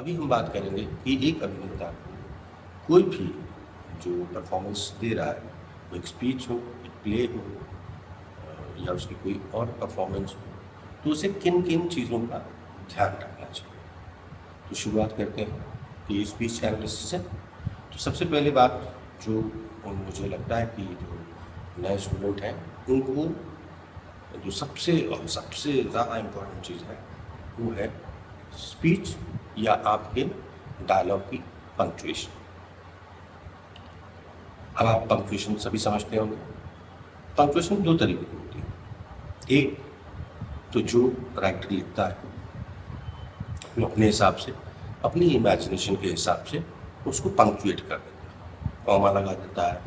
अभी हम बात करेंगे कि एक अभिनेता को कोई भी जो परफॉर्मेंस दे रहा है, वो एक स्पीच हो, एक प्ले हो या उसकी कोई और परफॉर्मेंस हो, तो उसे किन किन चीज़ों का ध्यान रखना चाहिए। तो शुरुआत करते हैं कि ये स्पीच एनालिसिस है। तो सबसे पहले बात जो मुझे लगता है कि जो नए स्टूडेंट हैं उनको जो सबसे ज़्यादा इम्पोर्टेंट चीज़ है वो है स्पीच या आपके डायलॉग की पंक्चुएशन। अब आप पंक्चुएशन सभी समझते होंगे। पंक्चुएशन दो तरीके की होती है। एक तो जो राइटर लिखता है वो अपने हिसाब से, अपनी इमेजिनेशन के हिसाब से उसको पंक्चुएट कर देता है, कॉमा लगा देता है,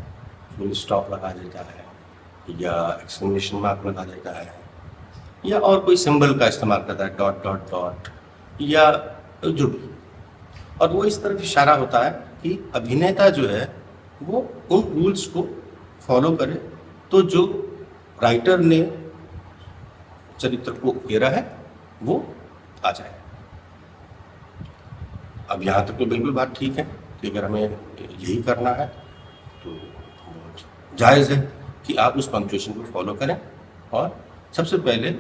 फुल स्टॉप लगा देता है या एक्सक्लेमेशन मार्क लगा देता है या और कोई सिंबल का इस्तेमाल करता है, डॉट डॉट डॉट या जो भी। और वो इस तरफ इशारा होता है कि अभिनेता जो है वो उन रूल्स को फॉलो करे तो जो राइटर ने चरित्र को घेरा है वो आ जाए। अब यहाँ तक तो बिल्कुल बात ठीक है कि अगर हमें यही करना है तो बहुत जायज़ है कि आप उस पंक्चुएशन को फॉलो करें। और सबसे पहले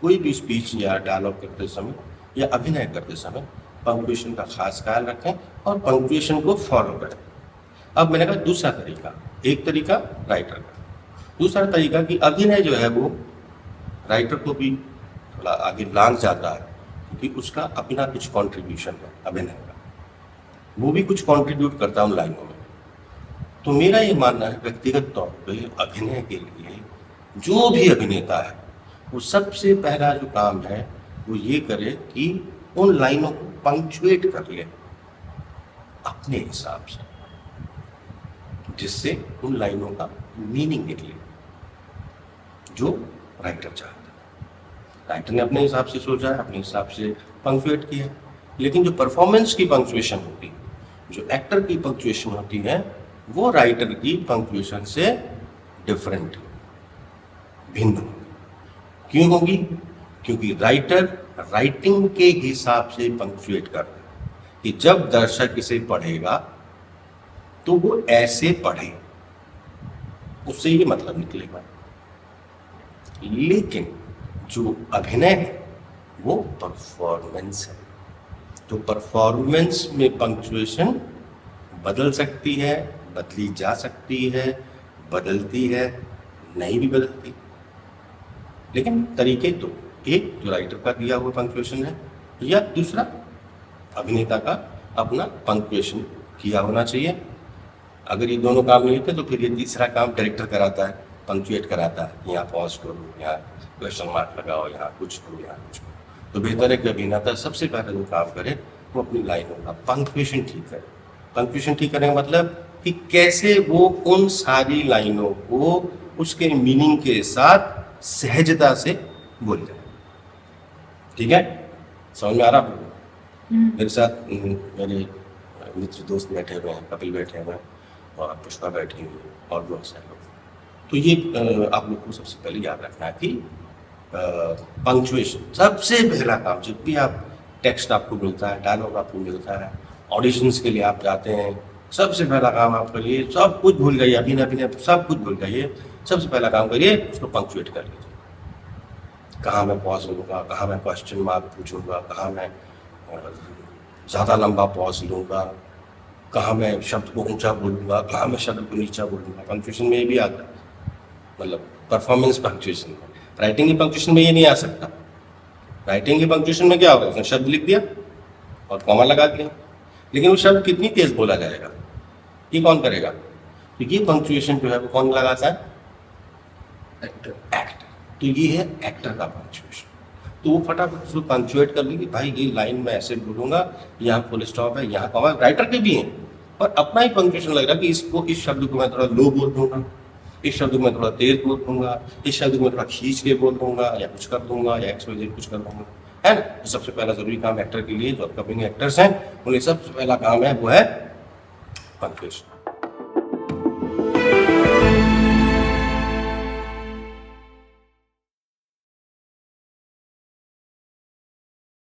कोई भी स्पीच या डायलॉग करते समय या अभिनय करते समय पंक्चुएशन का खास ख्याल रखें और पंक्चुएशन को फॉलो करें। अब मैंने कहा दूसरा तरीका, एक तरीका राइटर का, दूसरा तरीका कि अभिनय जो है वो राइटर को भी थोड़ा आगे लांघ जाता है क्योंकि उसका अपना कुछ कंट्रीब्यूशन है अभिनय का, वो भी कुछ कंट्रीब्यूट करता है उन लाइनों में। तो मेरा ये मानना है व्यक्तिगत तौर पे अभिनय के लिए जो भी अभिनेता है वो सबसे पहला जो काम है वो ये करे कि उन लाइनों को पंक्चुएट कर ले अपने हिसाब से, जिससे उन लाइनों का मीनिंग निकले जो राइटर चाहता है। राइटर ने अपने हिसाब से सोचा है, अपने हिसाब से पंक्चुएट किया, लेकिन जो परफॉर्मेंस की पंक्चुएशन होती है, जो एक्टर की पंक्चुएशन होती है, वो राइटर की पंक्चुएशन से डिफरेंट, भिन्न होगी। क्यों होगी? क्योंकि राइटर राइटिंग के हिसाब से पंक्चुएट कर रहा है कि जब दर्शक इसे पढ़ेगा तो वो ऐसे पढ़े, उससे ये मतलब निकलेगा। लेकिन जो अभिनय है वो परफॉर्मेंस है। तो परफॉर्मेंस में पंक्चुएशन बदल सकती है, बदली जा सकती है, बदलती है, नहीं भी बदलती, लेकिन तरीके तो एक जो राइटर का दिया हुआ पंक्चुएशन है या दूसरा अभिनेता का अपना पंक्चुएशन किया होना चाहिए। अगर ये दोनों काम नहीं होते तो फिर ये तीसरा काम डायरेक्टर कराता है, पंक्चुएट कराता है, यहाँ पॉज करो, यहाँ क्वेश्चन मार्क लगाओ, यहाँ कुछ करो, यहाँ कुछ करो। तो बेहतर है कि अभिनेता सबसे पहले जो काम करे वो अपनी लाइनों का पंक्चुएशन ठीक करे। पंक्चुएशन ठीक करने का मतलब कि कैसे वो उन सारी लाइनों को उसके मीनिंग के साथ सहजता से बोल जाए। ठीक है, समझ में आ रहा आपको? मेरे साथ मेरे मित्र दोस्त बैठे हुए हैं, कपिल बैठे हुए हैं और पुष्पा बैठी हुई है और बहुत सारे लोग। तो ये आप लोग को सबसे पहले याद रखना है कि पंक्चुएशन सबसे पहला काम, जब भी आप टेक्स्ट आपको मिलता है, डायलॉग आपको मिलता है, ऑडिशंस के लिए आप जाते हैं, सबसे पहला काम आप करिए, सब कुछ भूल जाइए, अभिनय सब कुछ भूल जाइए, सबसे पहला काम करिए उसको पंक्चुएट कर लीजिए। कहाँ मैं पॉज लूँगा, कहाँ मैं क्वेश्चन मार्क पूछूंगा, कहाँ मैं ज़्यादा लंबा पॉज लूँगा, कहाँ मैं शब्द को ऊंचा बोलूँगा, कहाँ मैं शब्द को नीचा बोलूँगा। पंक्चुएशन में ये भी आता है, मतलब परफॉर्मेंस पंक्चुएशन में। राइटिंग की पंक्चुएशन में ये नहीं आ सकता। राइटिंग की पंक्चुएशन में क्या होगा, उसने शब्द लिख दिया और कॉमा लगा दिया, लेकिन वो शब्द कितनी तेज बोला जाएगा ये कौन करेगा? तो ये पंक्चुएशन जो है वो कौन लगाता है? एक्टर। तो ये है एक्टर का पंक्चुएशन। तो वो फटाफट उसको पंक्चुएट कर ली कि भाई ये लाइन में ऐसे बोलूंगा, यहाँ फुल स्टॉप है, यहाँ कॉमा। राइटर के भी हैं और अपना ही पंक्चुएशन लग रहा है कि इसको, इस शब्द को मैं थोड़ा लो बोल दूंगा, इस शब्द को मैं थोड़ा तेज बोल दूंगा, इस शब्द को मैं थोड़ा खींच के बोल दूंगा या कुछ कर दूंगा या XYZ कुछ कर दूंगा, है ना। तो सबसे पहला जरूरी काम एक्टर के लिए, जो अपकमिंग एक्टर्स हैं, उन्हें सबसे पहला काम है वो है पंक्चुएशन।